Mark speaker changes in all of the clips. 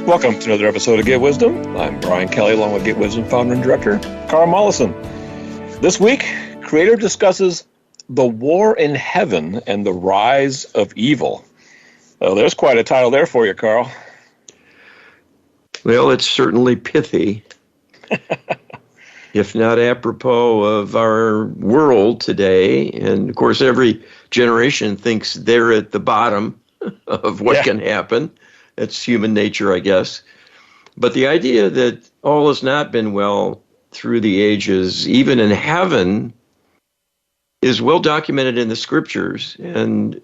Speaker 1: Welcome to another episode of Get Wisdom. I'm Brian Kelly, along with Get Wisdom founder and director, Carl Mollison. This week, Creator discusses the war in heaven and the rise of evil. Well, there's quite a title there for you, Carl.
Speaker 2: Well, it's certainly pithy, if not apropos of our world today. And, of course, every generation thinks they're at the bottom of what can happen. It's human nature, I guess. But the idea that all has not been well through the ages, even in heaven, is well documented in the scriptures. And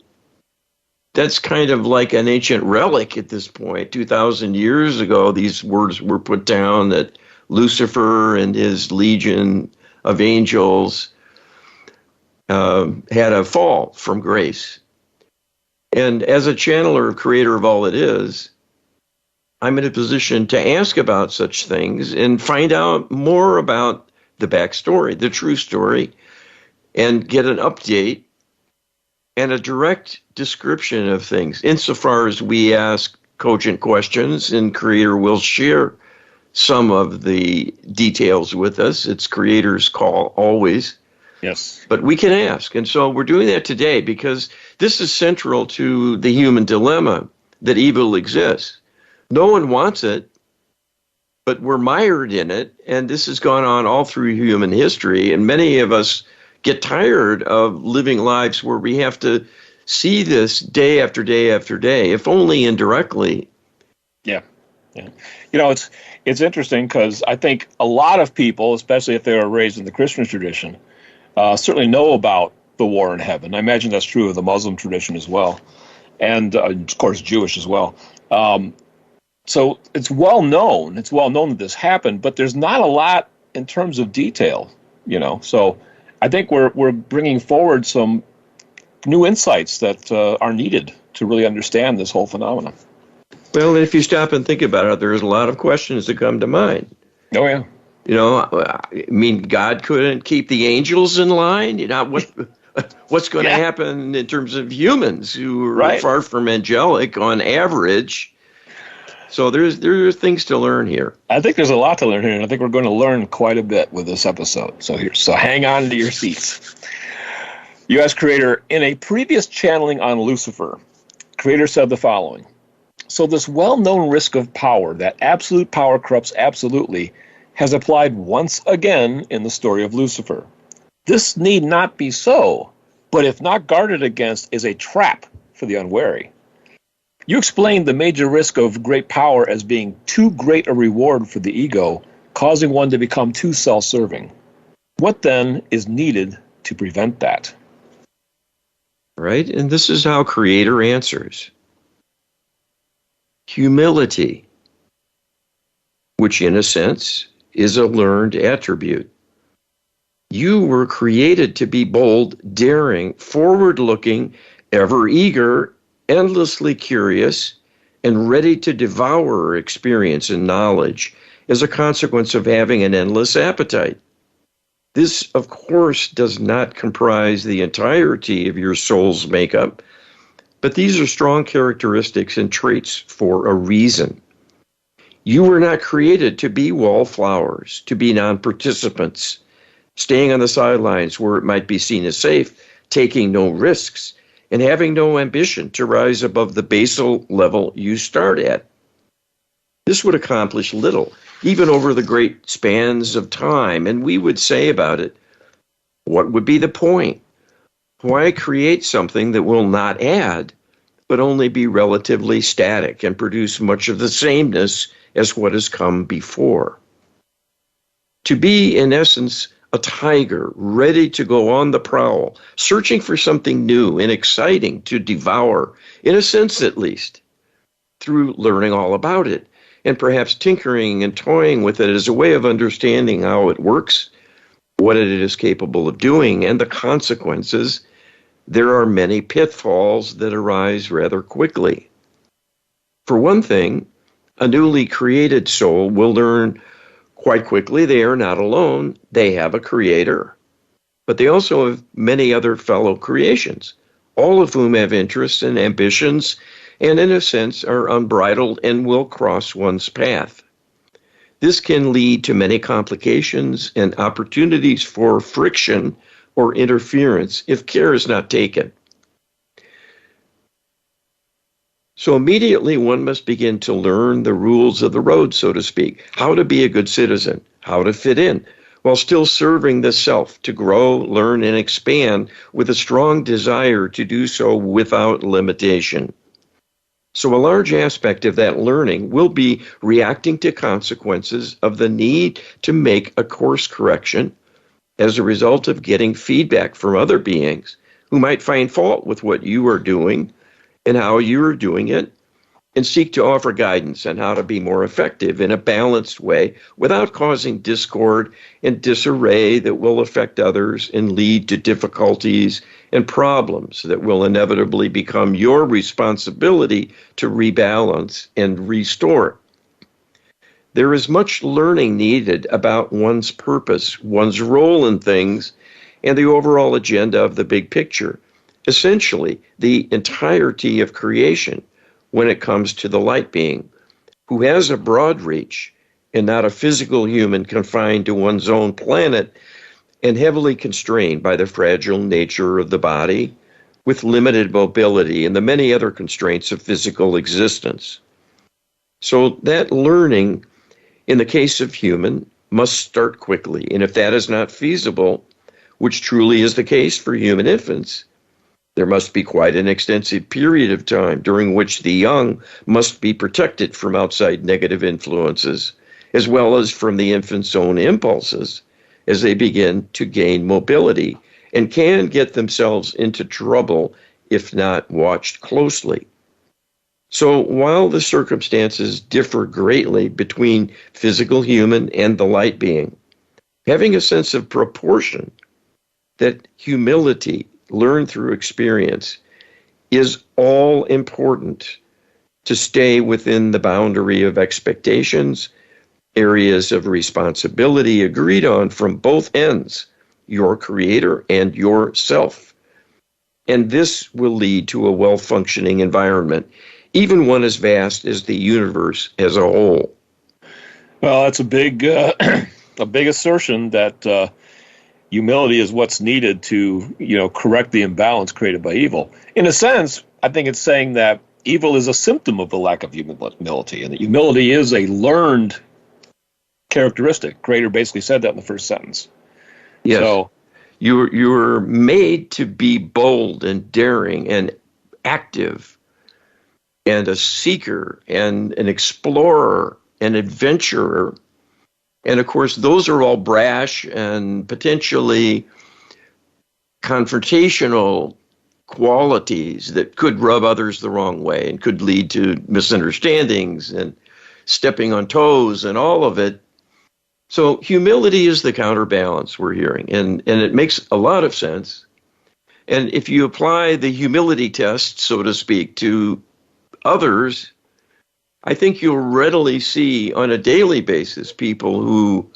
Speaker 2: that's kind of like an ancient relic at this point. 2,000 years ago, these words were put down that Lucifer and his legion of angels had a fall from grace. And as a channeler, creator of all it is, I'm in a position to ask about such things and find out more about the backstory, the true story, and get an update and a direct description of things. Insofar as we ask cogent questions, and Creator will share some of the details with us. It's Creator's call always.
Speaker 1: Yes.
Speaker 2: But we can ask. And so we're doing that today because this is central to the human dilemma that evil exists. No one wants it, but we're mired in it. And this has gone on all through human history. And many of us get tired of living lives where we have to see this day after day after day, if only indirectly.
Speaker 1: Yeah. You know, it's interesting because I think a lot of people, especially if they were raised in the Christian tradition, certainly know about the war in heaven. I imagine that's true of the Muslim tradition as well, and of course Jewish as well. So it's well known. It's well known that this happened, but there's not a lot in terms of detail. You know, so I think we're bringing forward some new insights that are needed to really understand this whole phenomenon.
Speaker 2: Well, if you stop and think about it, there's a lot of questions that come to mind.
Speaker 1: Oh yeah.
Speaker 2: You know, I mean, God couldn't keep the angels in line. You know, what's going to happen in terms of humans who are far from angelic on average? So there are things to learn here.
Speaker 1: I think there's a lot to learn here, and I think we're going to learn quite a bit with this episode. So hang on to your seats. U.S. Creator, in a previous channeling on Lucifer, Creator said the following: "So this well-known risk of power, that absolute power corrupts absolutely, has applied once again in the story of Lucifer. This need not be so, but if not guarded against, is a trap for the unwary. You explained the major risk of great power as being too great a reward for the ego, causing one to become too self-serving. What then is needed to prevent that?"
Speaker 2: Right? And this is how Creator answers. Humility, which in a sense is a learned attribute. You were created to be bold, daring, forward-looking, ever eager, endlessly curious, and ready to devour experience and knowledge as a consequence of having an endless appetite. This, of course, does not comprise the entirety of your soul's makeup, but these are strong characteristics and traits for a reason. You were not created to be wallflowers, to be non-participants, staying on the sidelines where it might be seen as safe, taking no risks, and having no ambition to rise above the basal level you start at. This would accomplish little, even over the great spans of time, and we would say about it, what would be the point? Why create something that will not add, but only be relatively static and produce much of the sameness as what has come before? To be, in essence, a tiger ready to go on the prowl, searching for something new and exciting to devour, in a sense at least, through learning all about it, and perhaps tinkering and toying with it as a way of understanding how it works, what it is capable of doing, and the consequences. There are many pitfalls that arise rather quickly. For one thing, a newly created soul will learn quite quickly they are not alone. They have a creator. But they also have many other fellow creations, all of whom have interests and ambitions and in a sense are unbridled and will cross one's path. This can lead to many complications and opportunities for friction or interference if care is not taken. So immediately one must begin to learn the rules of the road, so to speak, how to be a good citizen, how to fit in, while still serving the self to grow, learn, and expand with a strong desire to do so without limitation. So a large aspect of that learning will be reacting to consequences of the need to make a course correction as a result of getting feedback from other beings who might find fault with what you are doing and how you are doing it, and seek to offer guidance on how to be more effective in a balanced way without causing discord and disarray that will affect others and lead to difficulties and problems that will inevitably become your responsibility to rebalance and restore. There is much learning needed about one's purpose, one's role in things, and the overall agenda of the big picture, essentially the entirety of creation, when it comes to the light being, who has a broad reach and not a physical human confined to one's own planet and heavily constrained by the fragile nature of the body with limited mobility and the many other constraints of physical existence. So that learning, in the case of human, must start quickly. And if that is not feasible, which truly is the case for human infants, there must be quite an extensive period of time during which the young must be protected from outside negative influences, as well as from the infant's own impulses as they begin to gain mobility and can get themselves into trouble if not watched closely. So while the circumstances differ greatly between physical human and the light being, having a sense of proportion, that humility learned through experience is all important to stay within the boundary of expectations, areas of responsibility agreed on from both ends, your creator and yourself. And this will lead to a well-functioning environment, even one as vast as the universe as a whole.
Speaker 1: Well, that's a big assertion that humility is what's needed to, correct the imbalance created by evil. In a sense, I think it's saying that evil is a symptom of the lack of humility, and that humility is a learned characteristic. Creator basically said that in the first sentence.
Speaker 2: Yes.
Speaker 1: So
Speaker 2: you're made to be bold and daring and active and a seeker and an explorer, an adventurer. And of course, those are all brash and potentially confrontational qualities that could rub others the wrong way and could lead to misunderstandings and stepping on toes and all of it. So humility is the counterbalance we're hearing, and it makes a lot of sense. And if you apply the humility test, so to speak, to others, I think you'll readily see on a daily basis people who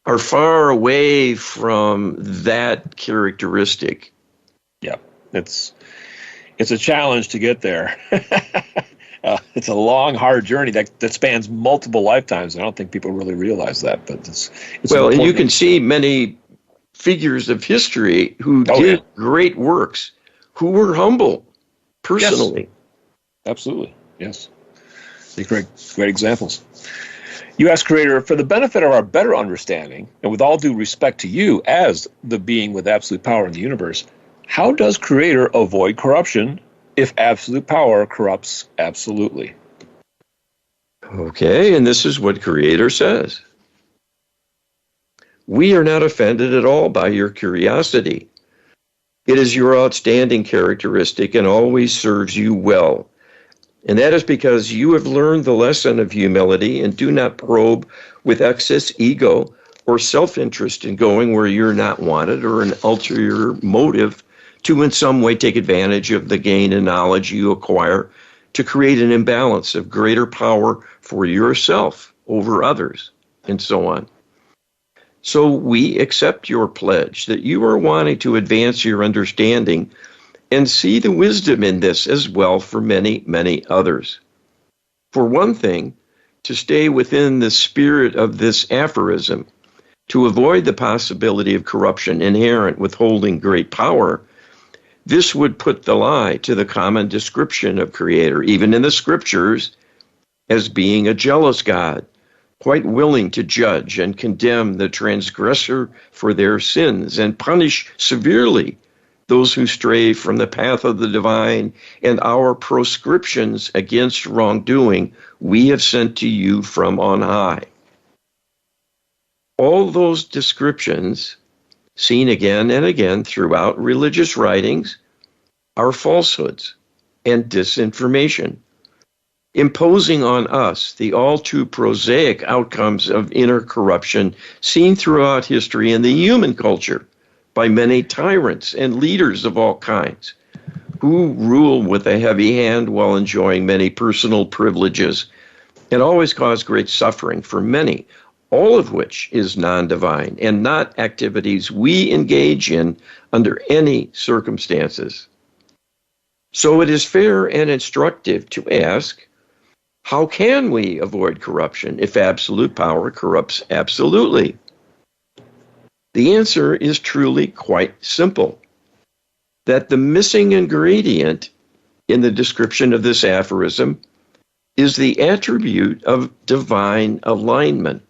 Speaker 2: are far away from that characteristic.
Speaker 1: Yeah, it's a challenge to get there. It's a long, hard journey that spans multiple lifetimes. I don't think people really realize that, but it's
Speaker 2: well, and you can see many figures of history who did great works, who were humble personally.
Speaker 1: Yes. Absolutely, yes. They're great examples. You ask Creator, for the benefit of our better understanding, and with all due respect to you as the being with absolute power in the universe, how does Creator avoid corruption if absolute power corrupts absolutely?
Speaker 2: Okay, and this is what Creator says. We are not offended at all by your curiosity. It is your outstanding characteristic and always serves you well. And that is because you have learned the lesson of humility and do not probe with excess ego or self-interest in going where you're not wanted or an ulterior motive to in some way take advantage of the gain and knowledge you acquire to create an imbalance of greater power for yourself over others, and so on. So we accept your pledge that you are wanting to advance your understanding and see the wisdom in this as well for many, many others. For one thing, to stay within the spirit of this aphorism, to avoid the possibility of corruption inherent with holding great power, this would put the lie to the common description of Creator, even in the scriptures, as being a jealous God, quite willing to judge and condemn the transgressor for their sins and punish severely those who stray from the path of the divine, and our proscriptions against wrongdoing we have sent to you from on high. All those descriptions, seen again and again throughout religious writings, are falsehoods and disinformation, imposing on us the all too prosaic outcomes of inner corruption seen throughout history and the human culture by many tyrants and leaders of all kinds who rule with a heavy hand while enjoying many personal privileges and always cause great suffering for many, all of which is non-divine and not activities we engage in under any circumstances. So it is fair and instructive to ask, how can we avoid corruption if absolute power corrupts absolutely? The answer is truly quite simple, that the missing ingredient in the description of this aphorism is the attribute of divine alignment.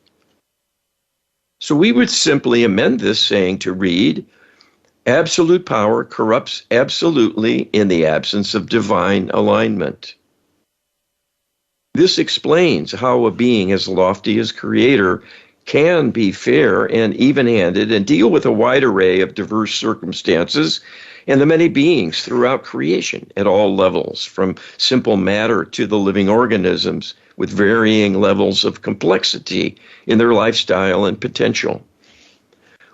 Speaker 2: So we would simply amend this saying to read, absolute power corrupts absolutely in the absence of divine alignment. This explains how a being as lofty as Creator can be fair and even-handed and deal with a wide array of diverse circumstances and the many beings throughout creation at all levels, from simple matter to the living organisms with varying levels of complexity in their lifestyle and potential.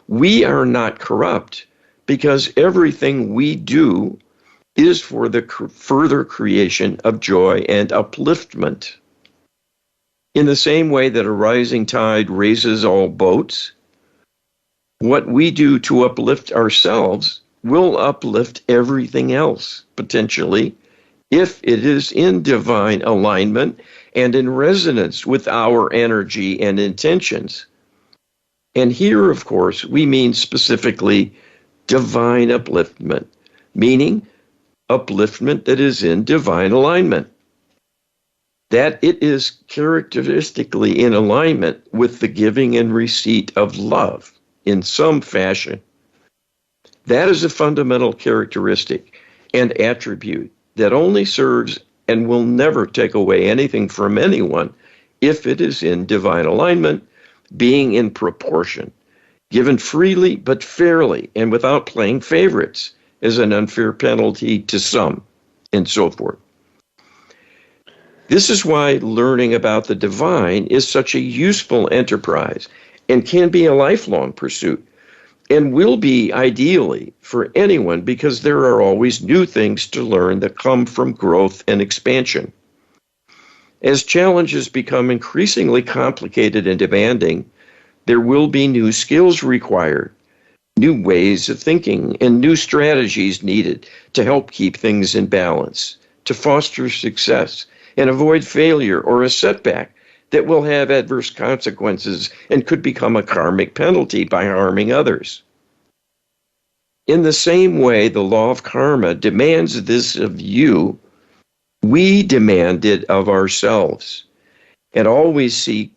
Speaker 2: We are not corrupt because everything we do is for the further creation of joy and upliftment. In the same way that a rising tide raises all boats, what we do to uplift ourselves will uplift everything else, potentially, if it is in divine alignment and in resonance with our energy and intentions. And here, of course, we mean specifically divine upliftment, meaning upliftment that is in divine alignment. That it is characteristically in alignment with the giving and receipt of love in some fashion. That is a fundamental characteristic and attribute that only serves and will never take away anything from anyone if it is in divine alignment, being in proportion, given freely but fairly and without playing favorites as an unfair penalty to some, and so forth. This is why learning about the divine is such a useful enterprise and can be a lifelong pursuit, and will be ideally for anyone because there are always new things to learn that come from growth and expansion. As challenges become increasingly complicated and demanding, there will be new skills required, new ways of thinking, and new strategies needed to help keep things in balance, to foster success, and avoid failure or a setback that will have adverse consequences and could become a karmic penalty by harming others. In the same way the law of karma demands this of you, we demand it of ourselves, and always seek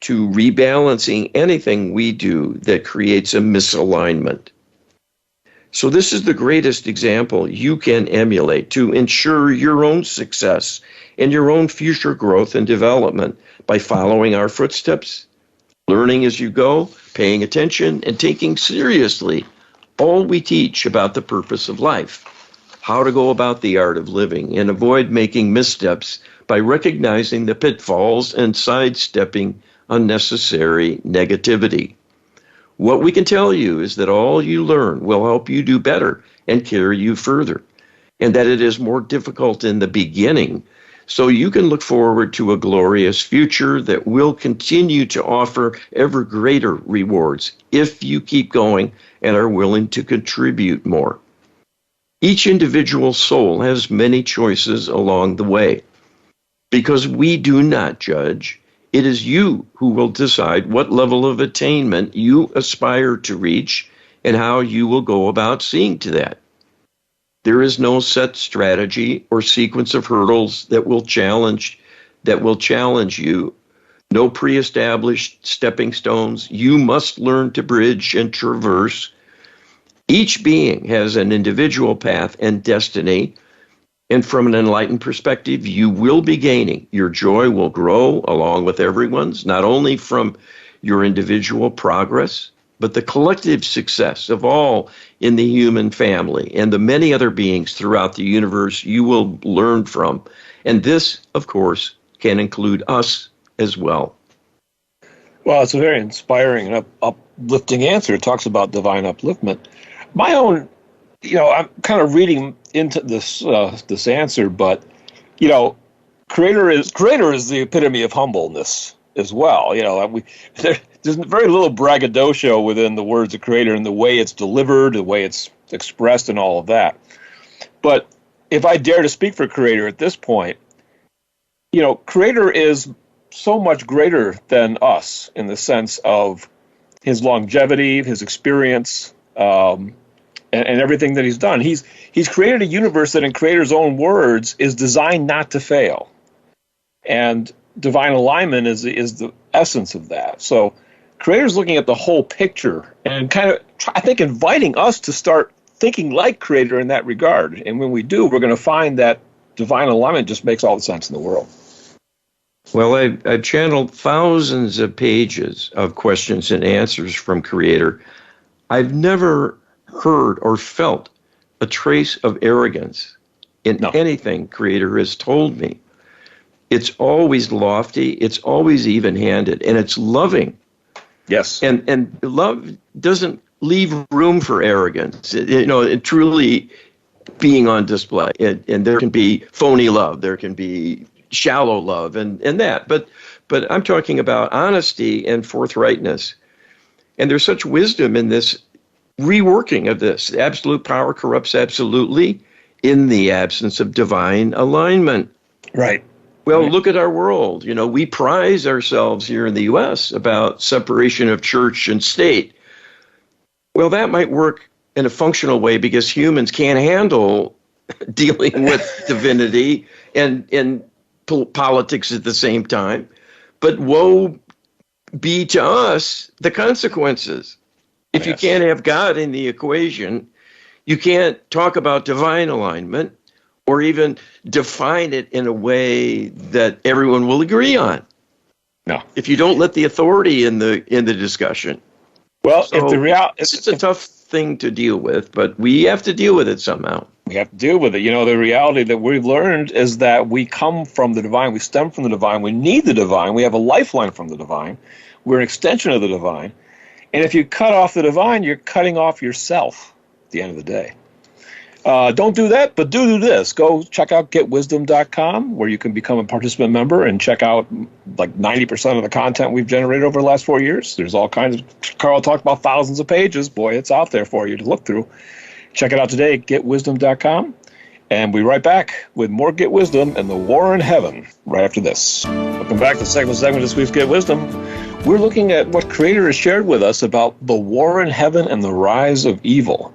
Speaker 2: to rebalancing anything we do that creates a misalignment. So this is the greatest example you can emulate to ensure your own success and your own future growth and development by following our footsteps, learning as you go, paying attention, and taking seriously all we teach about the purpose of life, how to go about the art of living, and avoid making missteps by recognizing the pitfalls and sidestepping unnecessary negativity. What we can tell you is that all you learn will help you do better and carry you further, and that it is more difficult in the beginning, so you can look forward to a glorious future that will continue to offer ever greater rewards if you keep going and are willing to contribute more. Each individual soul has many choices along the way. Because we do not judge, it is you who will decide what level of attainment you aspire to reach and how you will go about seeing to that. There is no set strategy or sequence of hurdles that will challenge you. No pre-established stepping stones. You must learn to bridge and traverse. Each being has an individual path and destiny. And from an enlightened perspective, you will be gaining. Your joy will grow along with everyone's, not only from your individual progress, but the collective success of all in the human family and the many other beings throughout the universe you will learn from. And this, of course, can include us as well.
Speaker 1: Well, it's a very inspiring and uplifting answer. It talks about divine upliftment. My own, I'm kind of reading into this answer, but creator is the epitome of humbleness as well. There's very little braggadocio within the words of creator and the way it's delivered, the way it's expressed, and all of that. But if I dare to speak for creator at this point, creator is so much greater than us in the sense of his longevity, his experience, and everything that he's done. He's created a universe that, in creator's own words, is designed not to fail. And divine alignment is the essence of that. So creator's looking at the whole picture and kind of, I think, inviting us to start thinking like creator in that regard. And when we do, we're going to find that divine alignment just makes all the sense in the world.
Speaker 2: Well, I've channeled thousands of pages of questions and answers from creator. I've never heard or felt a trace of arrogance in anything creator has told me. It's always lofty, it's always even-handed, and it's loving.
Speaker 1: Yes.
Speaker 2: And love doesn't leave room for arrogance. It truly being on display. And there can be phony love, there can be shallow love and that. But I'm talking about honesty and forthrightness. And there's such wisdom in this reworking of this. Absolute power corrupts absolutely in the absence of divine alignment.
Speaker 1: Right.
Speaker 2: Well, look at our world. We prize ourselves here in the U.S. about separation of church and state. Well, that might work in a functional way because humans can't handle dealing with divinity and politics at the same time. But woe be to us the consequences. If you can't have God in the equation, you can't talk about divine alignment or even define it in a way that everyone will agree on.
Speaker 1: No.
Speaker 2: If you don't let the authority in the discussion.
Speaker 1: Well,
Speaker 2: So
Speaker 1: if the reality,
Speaker 2: it's a tough thing to deal with, but we have to deal with it somehow.
Speaker 1: we have to deal with it. The reality that we've learned is that we come from the divine, we stem from the divine, we need the divine, we have a lifeline from the divine, we're an extension of the divine. And if you cut off the divine, you're cutting off yourself at the end of the day. Don't do that, but do this. Go check out getwisdom.com, where you can become a participant member and check out like 90% of the content we've generated over the last 4 years. There's all kinds of, Carl talked about thousands of pages. Boy, it's out there for you to look through. Check it out today, getwisdom.com. And we'll be right back with more Get Wisdom and the War in Heaven right after this. Welcome back to the second segment of this week's Get Wisdom. We're looking at what Creator has shared with us about the war in heaven and the rise of evil.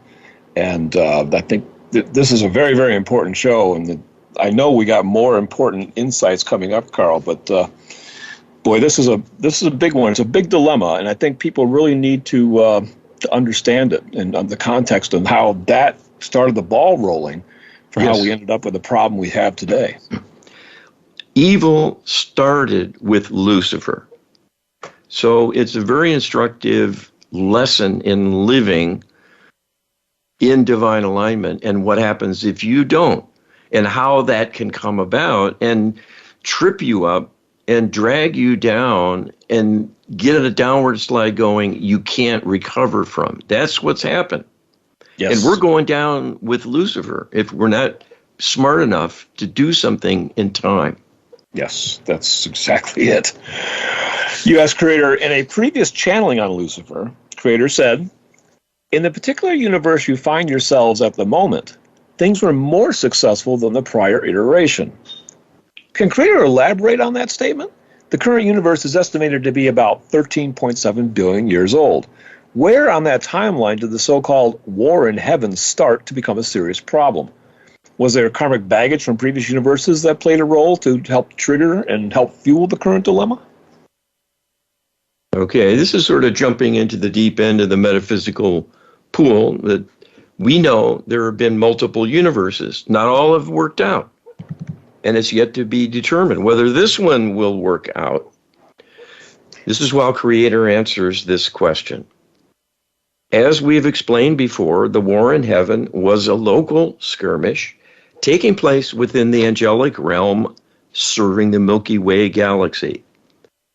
Speaker 1: And I think this is a very, very important show. And I know we got more important insights coming up, Carl. But boy, this is a big one. It's a big dilemma, and I think people really need to understand it and the context and how that started the ball rolling for how we ended up with the problem we have today.
Speaker 2: Evil started with Lucifer. So it's a very instructive lesson in living in divine alignment and what happens if you don't, and how that can come about and trip you up and drag you down and get a downward slide going you can't recover from. That's what's happened.
Speaker 1: Yes.
Speaker 2: And we're going down with Lucifer if we're not smart enough to do something in time.
Speaker 1: Yes, that's exactly it. U.S. Creator, in a previous channeling on Lucifer, Creator said, "In the particular universe you find yourselves at the moment, things were more successful than the prior iteration. Can Creator elaborate on that statement? The current universe is estimated to be about 13.7 billion years old. Where on that timeline did the so-called war in heaven start to become a serious problem? Was there karmic baggage from previous universes that played a role to help trigger and help fuel the current dilemma?
Speaker 2: Okay, this is sort of jumping into the deep end of the metaphysical pool that we know there have been multiple universes. Not all have worked out. And it's yet to be determined whether this one will work out. This is while Creator answers this question. As we've explained before, the war in heaven was a local skirmish taking place within the angelic realm serving the Milky Way galaxy.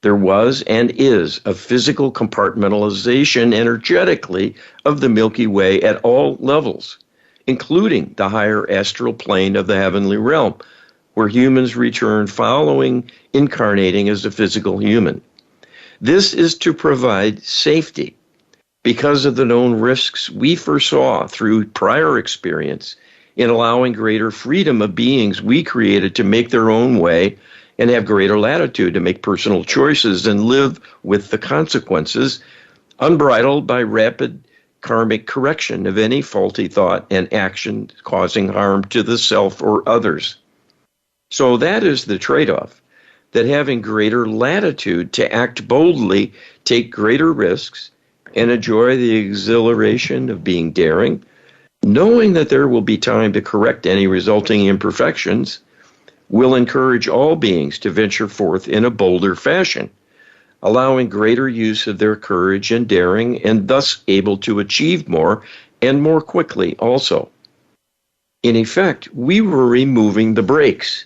Speaker 2: There was and is a physical compartmentalization energetically of the Milky Way at all levels, including the higher astral plane of the heavenly realm, where humans return following incarnating as a physical human. This is to provide safety because of the known risks we foresaw through prior experience in allowing greater freedom of beings we created to make their own way and have greater latitude to make personal choices and live with the consequences, unbridled by rapid karmic correction of any faulty thought and action causing harm to the self or others. So that is the trade-off, that having greater latitude to act boldly, take greater risks, and enjoy the exhilaration of being daring, knowing that there will be time to correct any resulting imperfections, will encourage all beings to venture forth in a bolder fashion, allowing greater use of their courage and daring, and thus able to achieve more and more quickly also. In effect, we were removing the brakes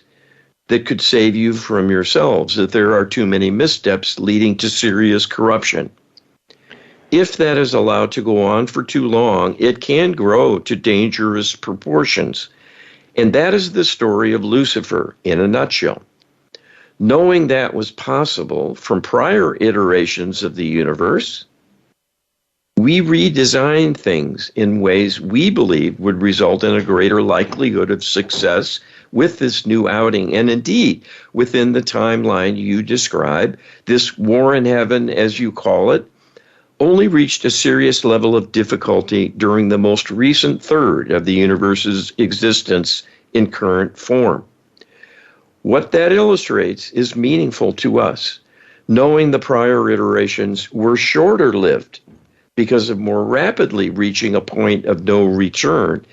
Speaker 2: that could save you from yourselves if there are too many missteps leading to serious corruption. If that is allowed to go on for too long, it can grow to dangerous proportions. And that is the story of Lucifer in a nutshell. Knowing that was possible from prior iterations of the universe, we redesigned things in ways we believe would result in a greater likelihood of success with this new outing. And indeed, within the timeline you describe, this war in heaven, as you call it, only reached a serious level of difficulty during the most recent third of the universe's existence in current form. What that illustrates is meaningful to us, knowing the prior iterations were shorter lived because of more rapidly reaching a point of no return,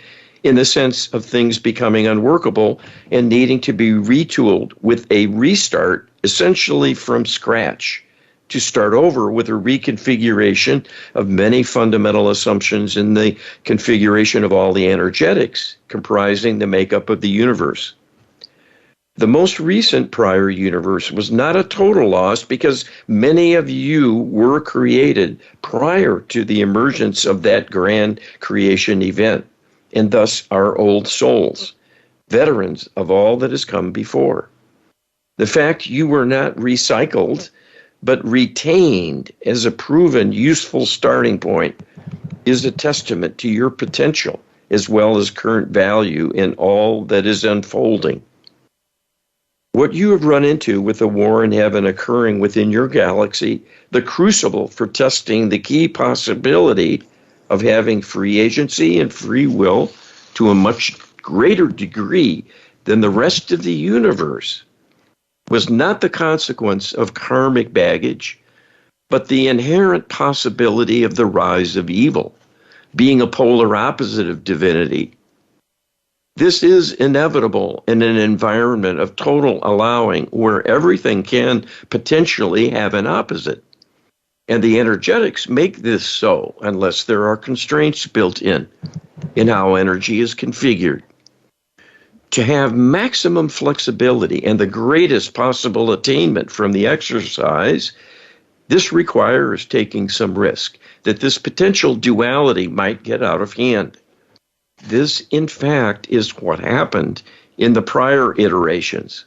Speaker 2: in the sense of things becoming unworkable and needing to be retooled with a restart essentially from scratch, to start over with a reconfiguration of many fundamental assumptions in the configuration of all the energetics comprising the makeup of the universe. The most recent prior universe was not a total loss because many of you were created prior to the emergence of that grand creation event, and thus are old souls, veterans of all that has come before. The fact you were not recycled but retained as a proven useful starting point is a testament to your potential as well as current value in all that is unfolding. What you have run into with the war in heaven occurring within your galaxy, the crucible for testing the key possibility of having free agency and free will to a much greater degree than the rest of the universe, was not the consequence of karmic baggage, but the inherent possibility of the rise of evil, being a polar opposite of divinity. This is inevitable in an environment of total allowing where everything can potentially have an opposite. And the energetics make this so unless there are constraints built in how energy is configured. To have maximum flexibility and the greatest possible attainment from the exercise, this requires taking some risk that this potential duality might get out of hand. This, in fact, is what happened in the prior iterations,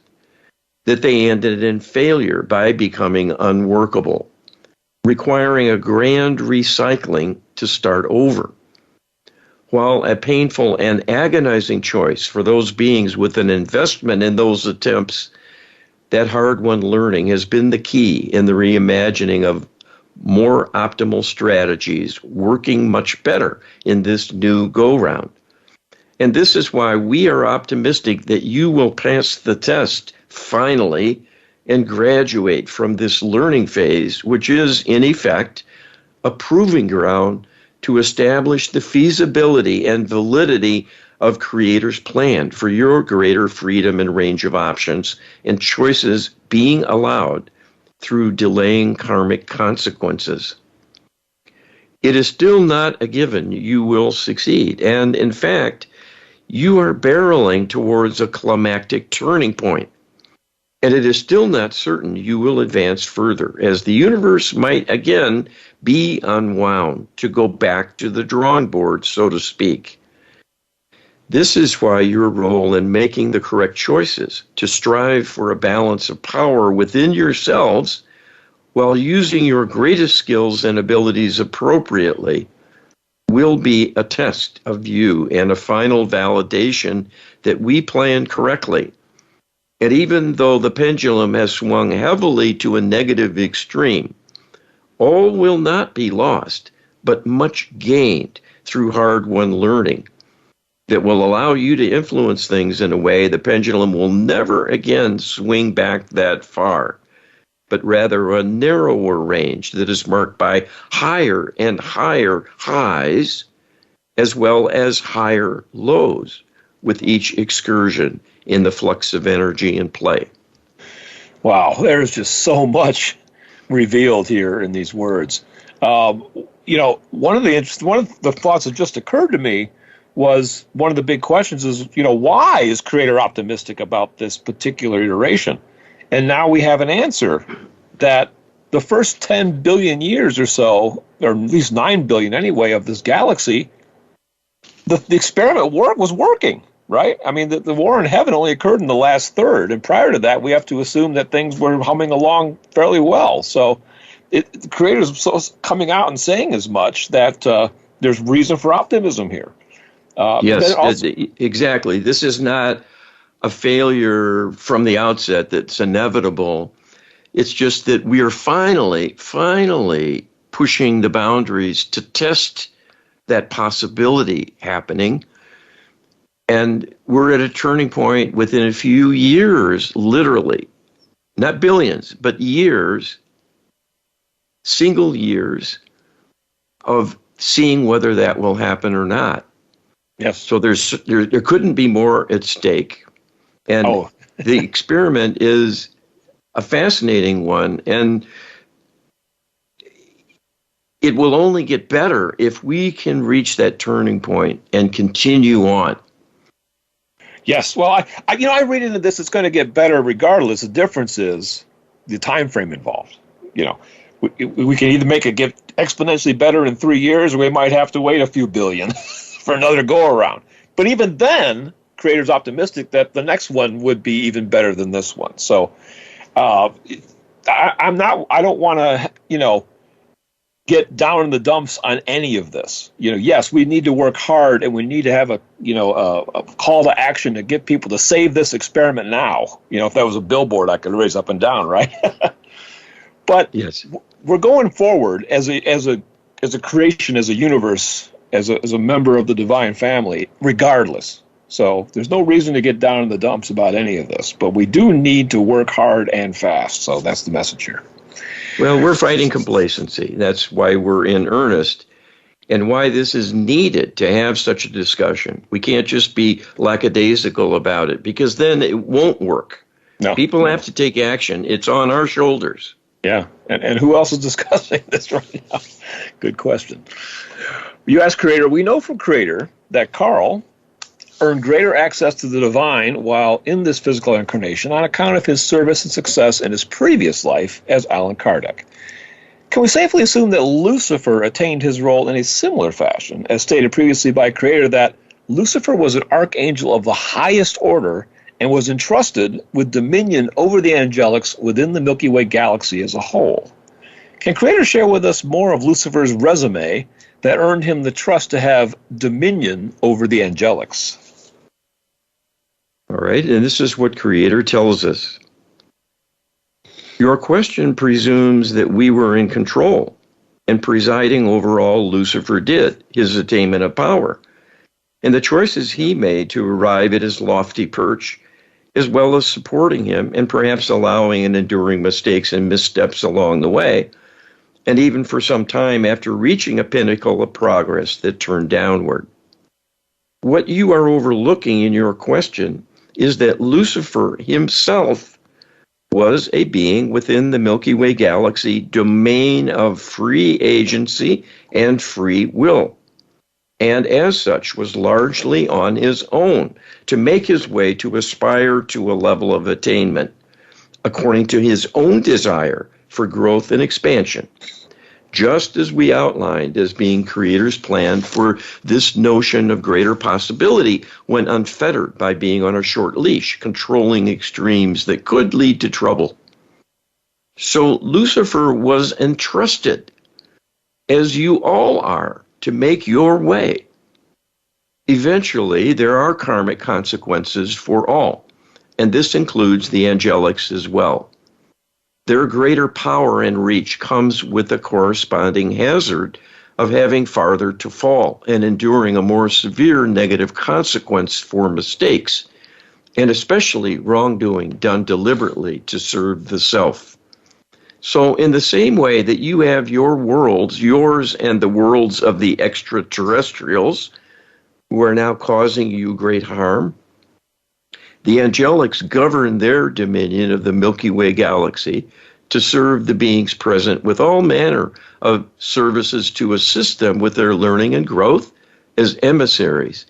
Speaker 2: that they ended in failure by becoming unworkable, requiring a grand recycling to start over. while a painful and agonizing choice for those beings with an investment in those attempts, that hard-won learning has been the key in the reimagining of more optimal strategies, working much better in this new go-round. And this is why we are optimistic that you will pass the test finally and graduate from this learning phase, which is, in effect, a proving ground to establish the feasibility and validity of Creator's plan for your greater freedom and range of options and choices being allowed through delaying karmic consequences. It is still not a given you will succeed, and in fact, you are barreling towards a climactic turning point. And it is still not certain you will advance further, as the universe might again be unwound to go back to the drawing board, so to speak. This is why your role in making the correct choices, to strive for a balance of power within yourselves while using your greatest skills and abilities appropriately, will be a test of you and a final validation that we planned correctly. And even though the pendulum has swung heavily to a negative extreme, all will not be lost, but much gained through hard-won learning that will allow you to influence things in a way the pendulum will never again swing back that far, but rather a narrower range that is marked by higher and higher highs as well as higher lows with each excursion in the flux of energy and play.
Speaker 1: Wow, there's just so much revealed here in these words. One of the thoughts that just occurred to me was, one of the big questions is, why is Creator optimistic about this particular iteration? And now we have an answer that the first 10 billion years or so, or at least 9 billion anyway, of this galaxy, the experiment was working. Right? I mean, the war in heaven only occurred in the last third. And prior to that, we have to assume that things were humming along fairly well. So the Creator's coming out and saying as much, that there's reason for optimism here.
Speaker 2: Yes, exactly. This is not a failure from the outset that's inevitable. It's just that we are finally pushing the boundaries to test that possibility happening. And we're at a turning point within a few years, literally, not billions, but years, single years of seeing whether that will happen or not.
Speaker 1: Yes.
Speaker 2: So there couldn't be more at stake. And the experiment is a fascinating one. And it will only get better if we can reach that turning point and continue on.
Speaker 1: Yes, well, I read into this, it's going to get better regardless. The difference is the time frame involved. We can either make it get exponentially better in 3 years, or we might have to wait a few billion for another go-around. But even then, Creator's optimistic that the next one would be even better than this one. So I don't want to, get down in the dumps on any of this. Yes, we need to work hard, and we need to have a call to action to get people to save this experiment now. If that was a billboard, I could raise up and down, right? But
Speaker 2: yes,
Speaker 1: we're going forward as a creation, as a universe, as a member of the divine family, regardless. So there's no reason to get down in the dumps about any of this, but we do need to work hard and fast. So that's the message here.
Speaker 2: Well, we're fighting complacency. That's why we're in earnest, and why this is needed to have such a discussion. We can't just be lackadaisical about it, because then it won't work.
Speaker 1: No.
Speaker 2: People have to take action. It's on our shoulders.
Speaker 1: Yeah, and who else is discussing this right now? Good question. You ask Creator. We know from Creator that Carl earned greater access to the divine while in this physical incarnation on account of his service and success in his previous life as Allan Kardec. Can we safely assume that Lucifer attained his role in a similar fashion, as stated previously by Creator, that Lucifer was an archangel of the highest order and was entrusted with dominion over the angelics within the Milky Way galaxy as a whole? Can Creator share with us more of Lucifer's resume that earned him the trust to have dominion over the angelics?
Speaker 2: All right, and this is what Creator tells us. Your question presumes that we were in control and presiding over all Lucifer did, his attainment of power, and the choices he made to arrive at his lofty perch, as well as supporting him and perhaps allowing and enduring mistakes and missteps along the way, and even for some time after reaching a pinnacle of progress that turned downward. What you are overlooking in your question is that Lucifer himself was a being within the Milky Way galaxy domain of free agency and free will, and as such was largely on his own to make his way to aspire to a level of attainment according to his own desire for growth and expansion, just as we outlined as being Creator's plan for this notion of greater possibility when unfettered by being on a short leash, controlling extremes that could lead to trouble. So Lucifer was entrusted, as you all are, to make your way. Eventually, there are karmic consequences for all, and this includes the angelics as well. Their greater power and reach comes with a corresponding hazard of having farther to fall and enduring a more severe negative consequence for mistakes, and especially wrongdoing done deliberately to serve the self. So in the same way that you have your worlds, yours and the worlds of the extraterrestrials, who are now causing you great harm, the angelics govern their dominion of the Milky Way galaxy to serve the beings present with all manner of services to assist them with their learning and growth as emissaries,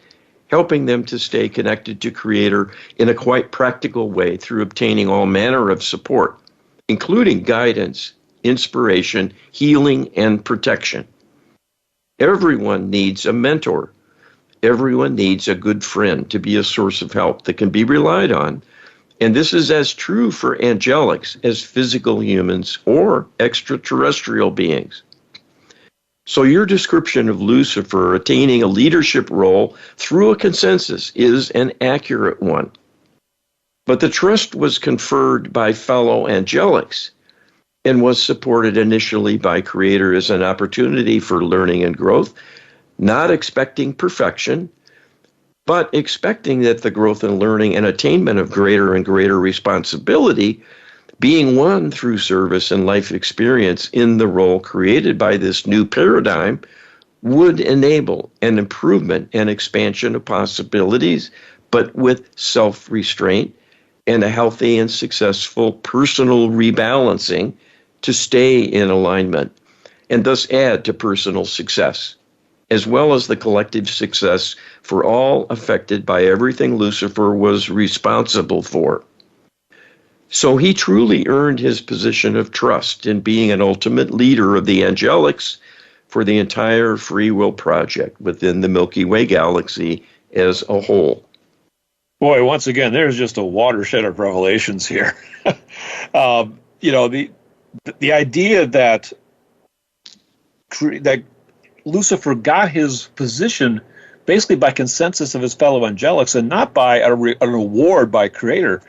Speaker 2: helping them to stay connected to Creator in a quite practical way through obtaining all manner of support, including guidance, inspiration, healing, and protection. Everyone needs a mentor. Everyone needs a good friend to be a source of help that can be relied on. And this is as true for angelics as physical humans or extraterrestrial beings. So your description of Lucifer attaining a leadership role through a consensus is an accurate one. But the trust was conferred by fellow angelics and was supported initially by Creator as an opportunity for learning and growth, not expecting perfection, but expecting that the growth and learning and attainment of greater and greater responsibility being won through service and life experience in the role created by this new paradigm would enable an improvement and expansion of possibilities, but with self-restraint and a healthy and successful personal rebalancing to stay in alignment and thus add to personal success, as well as the collective success for all affected by everything Lucifer was responsible for. So he truly earned his position of trust in being an ultimate leader of the angelics for the entire free will project within the Milky Way galaxy as a whole.
Speaker 1: Boy, once again, there's just a watershed of revelations here. The idea that Lucifer got his position basically by consensus of his fellow angelics and not by an award by Creator,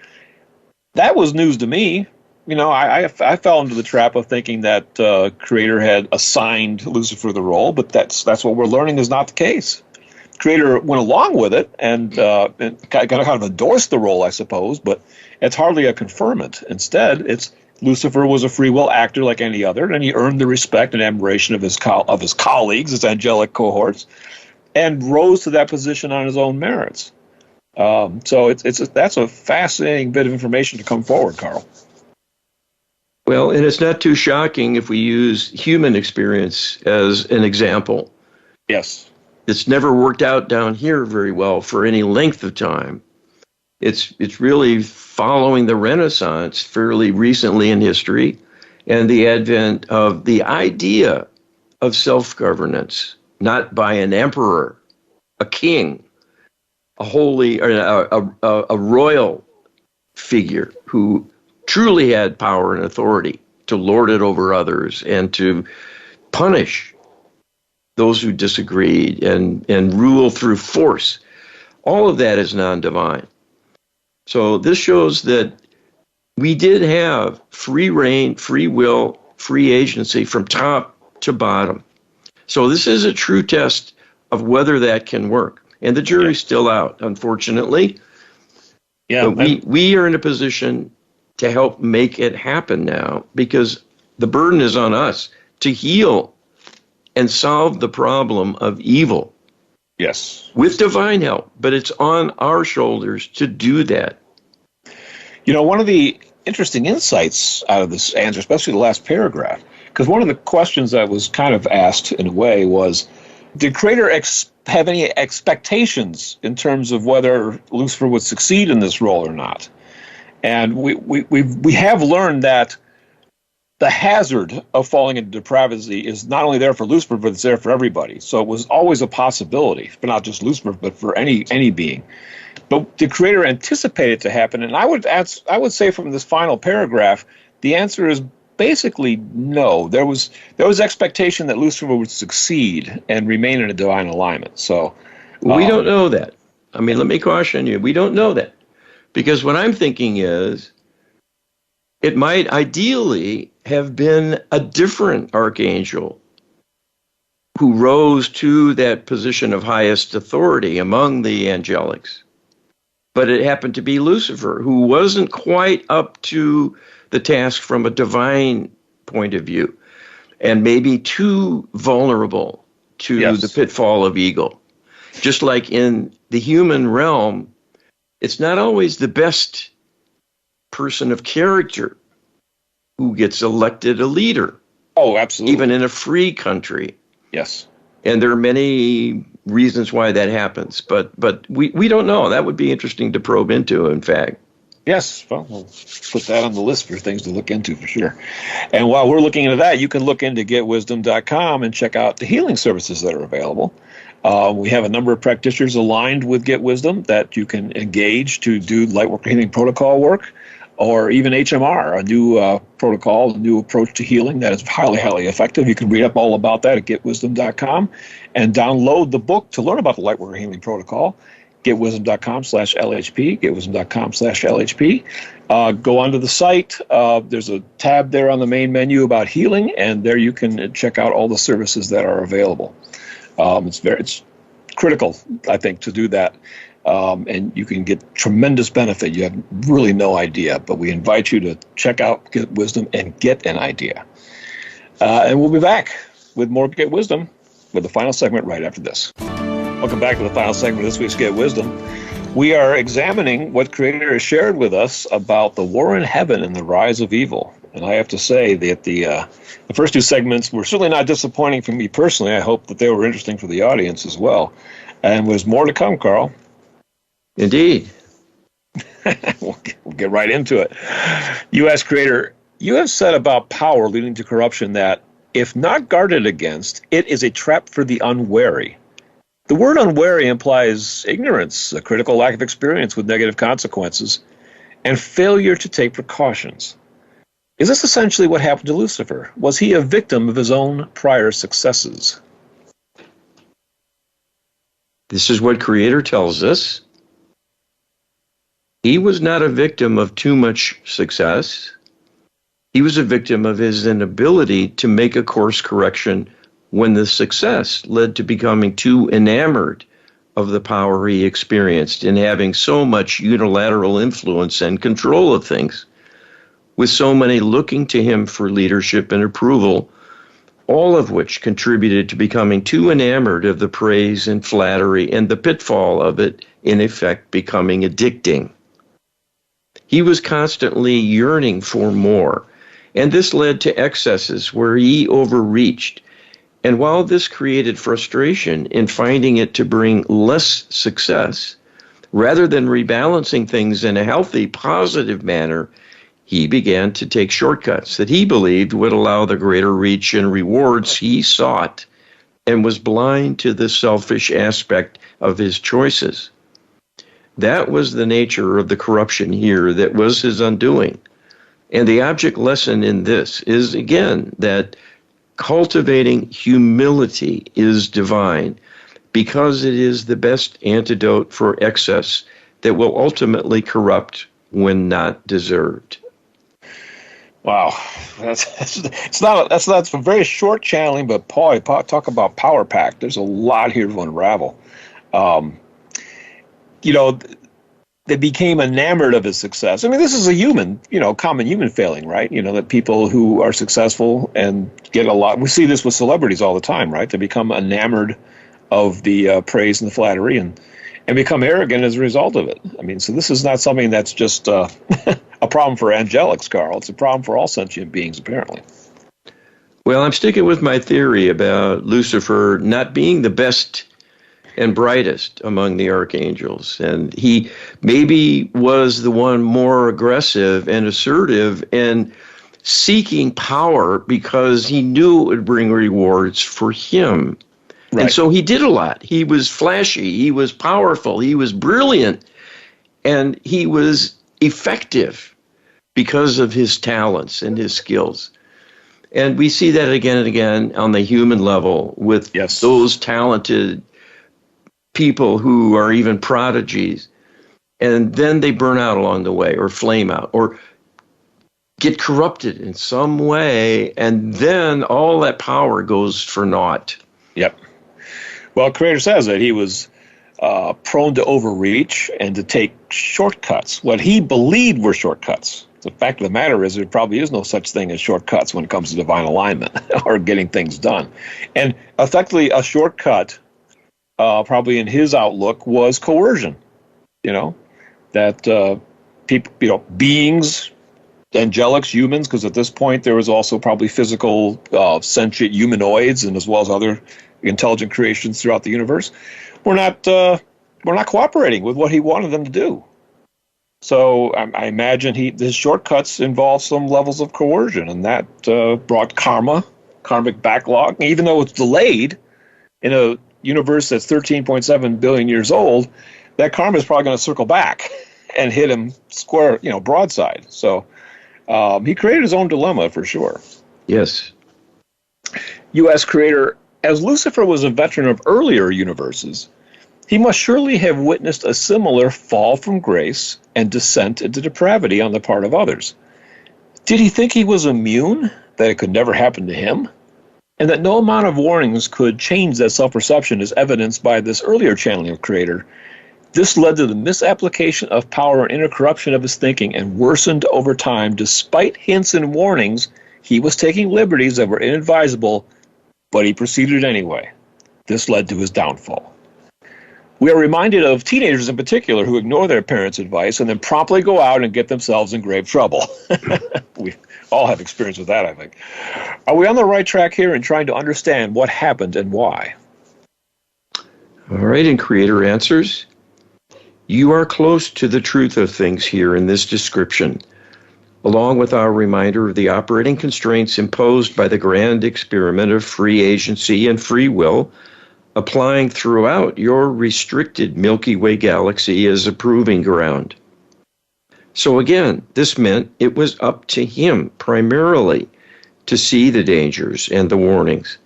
Speaker 1: that was news to me. I fell into the trap of thinking that Creator had assigned Lucifer the role, but that's what we're learning is not the case. Creator went along with it and kind of endorsed the role, I suppose, but it's hardly a conferment. Instead, it's Lucifer was a free will actor like any other, and he earned the respect and admiration of his colleagues, his angelic cohorts, and rose to that position on his own merits. So that's a fascinating bit of information to come forward, Carl.
Speaker 2: Well, and it's not too shocking if we use human experience as an example.
Speaker 1: Yes.
Speaker 2: It's never worked out down here very well for any length of time. It's really following the Renaissance fairly recently in history and the advent of the idea of self-governance, not by an emperor, a king, a holy, or a royal figure who truly had power and authority, to lord it over others and to punish those who disagreed and rule through force. All of that is non-divine. So this shows that we did have free reign, free will, free agency from top to bottom. So this is a true test of whether that can work. And the jury's still out, unfortunately.
Speaker 1: Yeah,
Speaker 2: but we are in a position to help make it happen now, because the burden is on us to heal and solve the problem of evil.
Speaker 1: Yes.
Speaker 2: With divine help, but it's on our shoulders to do that.
Speaker 1: You know, one of the interesting insights out of this answer, especially the last paragraph, because one of the questions that was kind of asked in a way was, did Creator have any expectations in terms of whether Lucifer would succeed in this role or not? And we have learned that the hazard of falling into depravity is not only there for Lucifer, but it's there for everybody. So it was always a possibility, but not just Lucifer, but for any being. But the Creator anticipated it to happen, and I would say from this final paragraph, the answer is basically no. There was expectation that Lucifer would succeed and remain in a divine alignment. So
Speaker 2: we don't know that. I mean, let me caution you. We don't know that, because what I'm thinking is it might ideally have been a different archangel who rose to that position of highest authority among the angelics. But it happened to be Lucifer, who wasn't quite up to the task from a divine point of view, and maybe too vulnerable to the pitfall of ego. Just like in the human realm, it's not always the best person of character who gets elected a leader.
Speaker 1: Oh, absolutely.
Speaker 2: Even in a free country.
Speaker 1: Yes.
Speaker 2: And there are many reasons why that happens, but we don't know. That would be interesting to probe into, in fact.
Speaker 1: Yes, well, we'll put that on the list for things to look into for sure. And while we're looking into that, you can look into getwisdom.com and check out the healing services that are available. We have a number of practitioners aligned with Get Wisdom that you can engage to do Lightworker Healing Protocol work, or even HMR, a new protocol, a new approach to healing that is highly, highly effective. You can read up all about that at getwisdom.com and download the book to learn about the Lightworker Healing Protocol. Getwisdom.com/LHP, getwisdom.com/LHP. Go onto the site. There's a tab there on the main menu about healing, and there you can check out all the services that are available. It's critical, I think, to do that. And you can get tremendous benefit. You have really no idea, but we invite you to check out Get Wisdom and get an idea. And we'll be back with more Get Wisdom with the final segment right after this. Welcome back to the final segment of this week's Get Wisdom. We are examining what Creator has shared with us about the war in heaven and the rise of evil. And I have to say that the first two segments were certainly not disappointing for me personally. I hope that they were interesting for the audience as well. And there's more to come, Carl.
Speaker 2: Indeed.
Speaker 1: We'll get right into it. U.S. Creator, you have said about power leading to corruption that, if not guarded against, it is a trap for the unwary. The word unwary implies ignorance, a critical lack of experience with negative consequences, and failure to take precautions. Is this essentially what happened to Lucifer? Was he a victim of his own prior successes?
Speaker 2: This is what Creator tells us. He was not a victim of too much success. He was a victim of his inability to make a course correction when the success led to becoming too enamored of the power he experienced in having so much unilateral influence and control of things, with so many looking to him for leadership and approval, all of which contributed to becoming too enamored of the praise and flattery and the pitfall of it, in effect, becoming addicting. He was constantly yearning for more, and this led to excesses where he overreached. And while this created frustration in finding it to bring less success, rather than rebalancing things in a healthy, positive manner, he began to take shortcuts that he believed would allow the greater reach and rewards he sought, and was blind to the selfish aspect of his choices. That was the nature of the corruption here that was his undoing. And the object lesson in this is, again, that cultivating humility is divine because it is the best antidote for excess that will ultimately corrupt when not deserved.
Speaker 1: Wow, that's a very short channeling, but Paul, talk about power pack. There's a lot here to unravel. You know, they became enamored of his success. I mean, this is a human, common human failing, right? That people who are successful and get a lot. We see this with celebrities all the time, right? They become enamored of the praise and the flattery, and become arrogant as a result of it. I mean, so this is not something that's just a problem for angelics, Carl. It's a problem for all sentient beings, apparently.
Speaker 2: Well, I'm sticking with my theory about Lucifer not being the best and brightest among the archangels. And he maybe was the one more aggressive and assertive and seeking power because he knew it would bring rewards for him. Right. And so he did a lot. He was flashy, he was powerful, he was brilliant, and he was effective because of his talents and his skills. And we see that again and again on the human level with those talented people who are even prodigies, and then they burn out along the way, or flame out, or get corrupted in some way, and then all that power goes for naught.
Speaker 1: Yep. Well, Creator says that he was prone to overreach and to take shortcuts, what he believed were shortcuts. The fact of the matter is there probably is no such thing as shortcuts when it comes to divine alignment or getting things done. And effectively, a shortcut probably in his outlook was coercion, that people, beings, angelics, humans, because at this point there was also probably physical sentient humanoids, and as well as other intelligent creations throughout the universe, were not cooperating with what he wanted them to do. So I imagine his shortcuts involved some levels of coercion, and that brought karmic backlog. Even though it's delayed in a universe that's 13.7 billion years old, that karma is probably going to circle back and hit him square, broadside. So he created his own dilemma for sure.
Speaker 2: Yes.
Speaker 1: U.S. Creator, as Lucifer was a veteran of earlier universes, he must surely have witnessed a similar fall from grace and descent into depravity on the part of others. Did he think he was immune, that it could never happen to him? And that no amount of warnings could change that self-perception is evidenced by this earlier channeling of Creator. This led to the misapplication of power and inner corruption of his thinking, and worsened over time. Despite hints and warnings, he was taking liberties that were inadvisable, but he proceeded anyway. This led to his downfall. We are reminded of teenagers in particular who ignore their parents' advice and then promptly go out and get themselves in grave trouble. We all have experience with that, I think. Are we on the right track here in trying to understand what happened and why?
Speaker 2: All right, and Creator answers, you are close to the truth of things here in this description, along with our reminder of the operating constraints imposed by the grand experiment of free agency and free will, applying throughout your restricted Milky Way galaxy as a proving ground. So again, this meant it was up to him primarily to see the dangers and the warnings.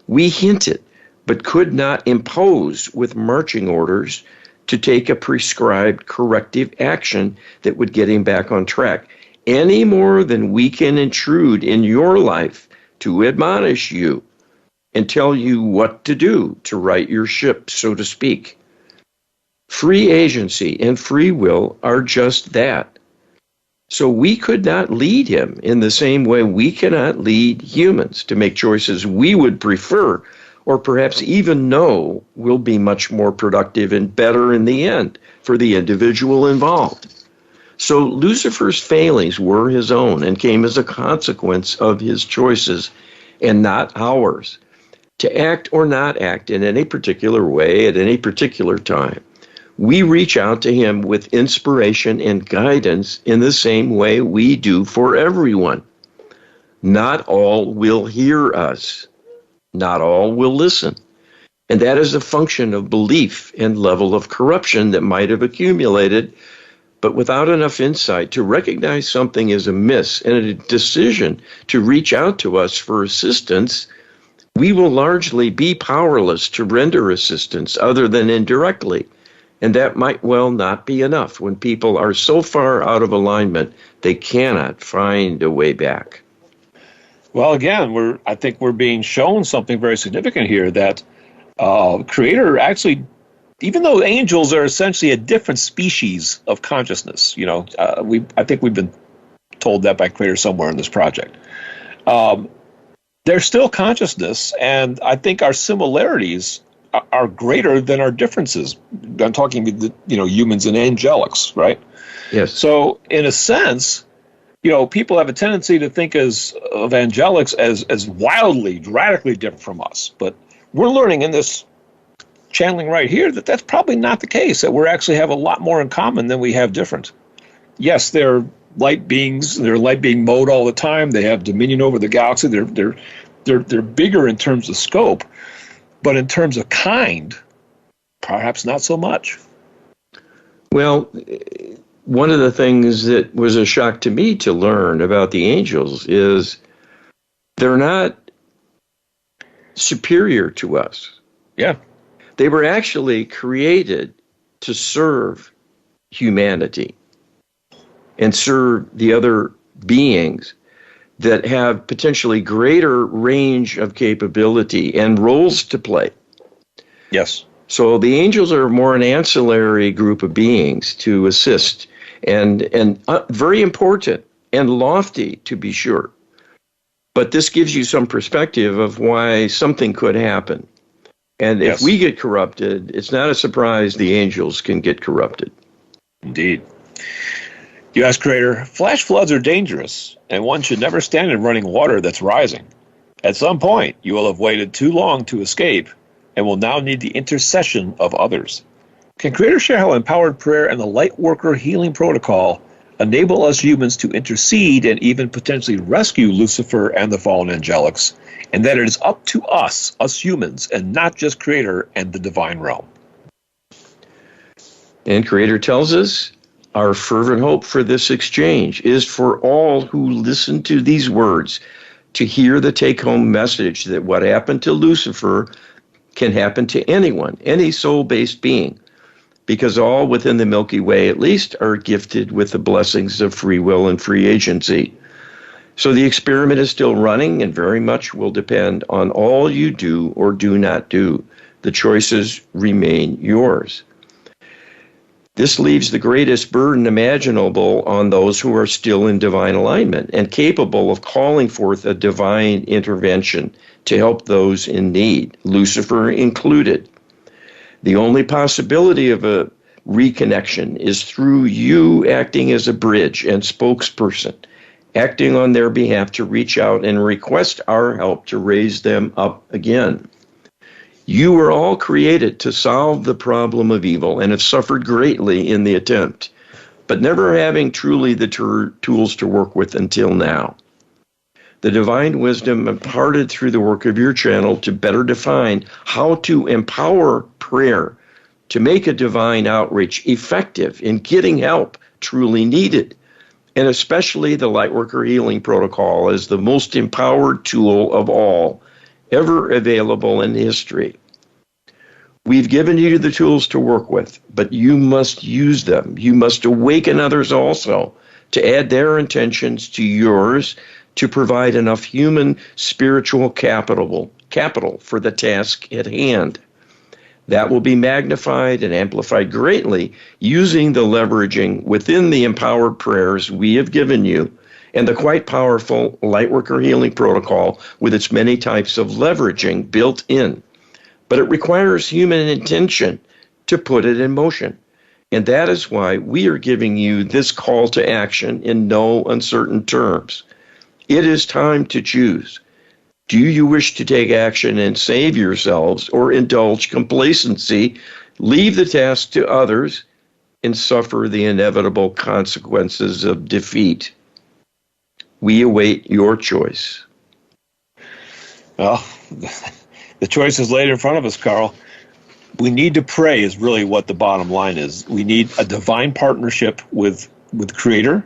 Speaker 2: We hinted, but could not impose with marching orders to take a prescribed corrective action that would get him back on track, any more than we can intrude in your life to admonish you and tell you what to do to right your ship, so to speak. Free agency and free will are just that. So we could not lead him in the same way we cannot lead humans to make choices we would prefer, or perhaps even know will be much more productive and better in the end for the individual involved. So Lucifer's failings were his own and came as a consequence of his choices and not ours, to act or not act in any particular way at any particular time. We reach out to him with inspiration and guidance in the same way we do for everyone. Not all will hear us. Not all will listen. And that is a function of belief and level of corruption that might have accumulated but without enough insight to recognize something is amiss and a decision to reach out to us for assistance, we will largely be powerless to render assistance other than indirectly. And that might well not be enough when people are so far out of alignment they cannot find a way back.
Speaker 1: Well, again, I think we're being shown something very significant here, that Creator actually, even though angels are essentially a different species of consciousness, I think we've been told that by Creator somewhere in this project. They're still consciousness, and I think our similarities are greater than our differences. I'm talking, humans and angelics, right?
Speaker 2: Yes.
Speaker 1: So, in a sense, people have a tendency to think of angelics as wildly, radically different from us. But we're learning in this channeling right here that that's probably not the case, that we actually have a lot more in common than we have different. Yes, they're light beings. They're light being mode all the time. They have dominion over the galaxy. They're bigger in terms of scope, but in terms of kind, perhaps not so much.
Speaker 2: Well, one of the things that was a shock to me to learn about the angels is they're not superior to us.
Speaker 1: Yeah.
Speaker 2: They were actually created to serve humanity and serve the other beings that have potentially greater range of capability and roles to play.
Speaker 1: Yes.
Speaker 2: So the angels are more an ancillary group of beings to assist, and very important and lofty, to be sure. But this gives you some perspective of why something could happen. And if we get corrupted, it's not a surprise the angels can get corrupted.
Speaker 1: Indeed. You ask Creator, flash floods are dangerous, and one should never stand in running water that's rising. At some point, you will have waited too long to escape, and will now need the intercession of others. Can Creator share how empowered prayer and the light worker healing protocol enable us humans to intercede and even potentially rescue Lucifer and the fallen angelics, and that it is up to us humans, and not just Creator and the divine realm?
Speaker 2: And Creator tells us, our fervent hope for this exchange is for all who listen to these words to hear the take-home message that what happened to Lucifer can happen to anyone, any soul-based being, because all within the Milky Way, at least, are gifted with the blessings of free will and free agency. So the experiment is still running and very much will depend on all you do or do not do. The choices remain yours. This leaves the greatest burden imaginable on those who are still in divine alignment and capable of calling forth a divine intervention to help those in need, Lucifer included. The only possibility of a reconnection is through you acting as a bridge and spokesperson, acting on their behalf to reach out and request our help to raise them up again. You were all created to solve the problem of evil and have suffered greatly in the attempt, but never having truly the tools to work with until now. The divine wisdom imparted through the work of your channel to better define how to empower prayer to make a divine outreach effective in getting help truly needed, and especially the Lightworker Healing Protocol as the most empowered tool of all ever available in history. We've given you the tools to work with, but you must use them. You must awaken others also to add their intentions to yours to provide enough human spiritual capital for the task at hand. That will be magnified and amplified greatly using the leveraging within the empowered prayers we have given you and the quite powerful Lightworker Healing Protocol with its many types of leveraging built in. But it requires human intention to put it in motion. And that is why we are giving you this call to action in no uncertain terms. It is time to choose. Do you wish to take action and save yourselves, or indulge complacency, leave the task to others, and suffer the inevitable consequences of defeat? We await your choice.
Speaker 1: Well, the choice is laid in front of us, Carl. we need to pray is really what the bottom line is. We need a divine partnership with Creator,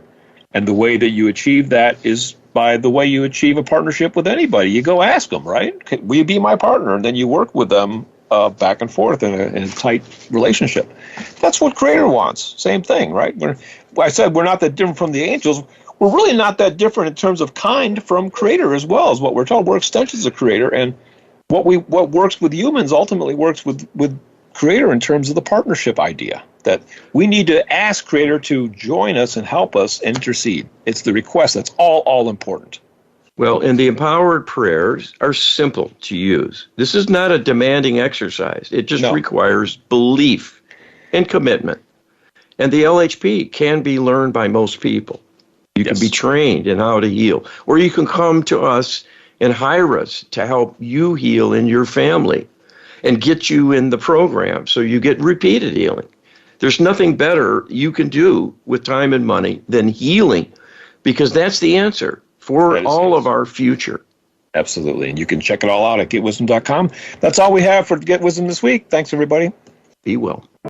Speaker 1: and the way that you achieve that is by the way you achieve a partnership with anybody. You go ask them, right? Will you be my partner? And then you work with them back and forth in a tight relationship. That's what Creator wants. Same thing, right? I said we're not that different from the angels. We're really not that different in terms of kind from Creator as well, as what we're told. We're extensions of Creator, and what works with humans ultimately works with Creator in terms of the partnership idea, that we need to ask Creator to join us and help us intercede. It's the request that's all important.
Speaker 2: Well, and the empowered prayers are simple to use. This is not a demanding exercise. It just requires belief and commitment. And the LHP can be learned by most people. You can be trained in how to heal. Or you can come to us and hire us to help you heal in your family and get you in the program so you get repeated healing. There's nothing better you can do with time and money than healing, because that's the answer for all of our future.
Speaker 1: Absolutely. And you can check it all out at getwisdom.com. That's all we have for Get Wisdom this week. Thanks, everybody.
Speaker 2: Be well.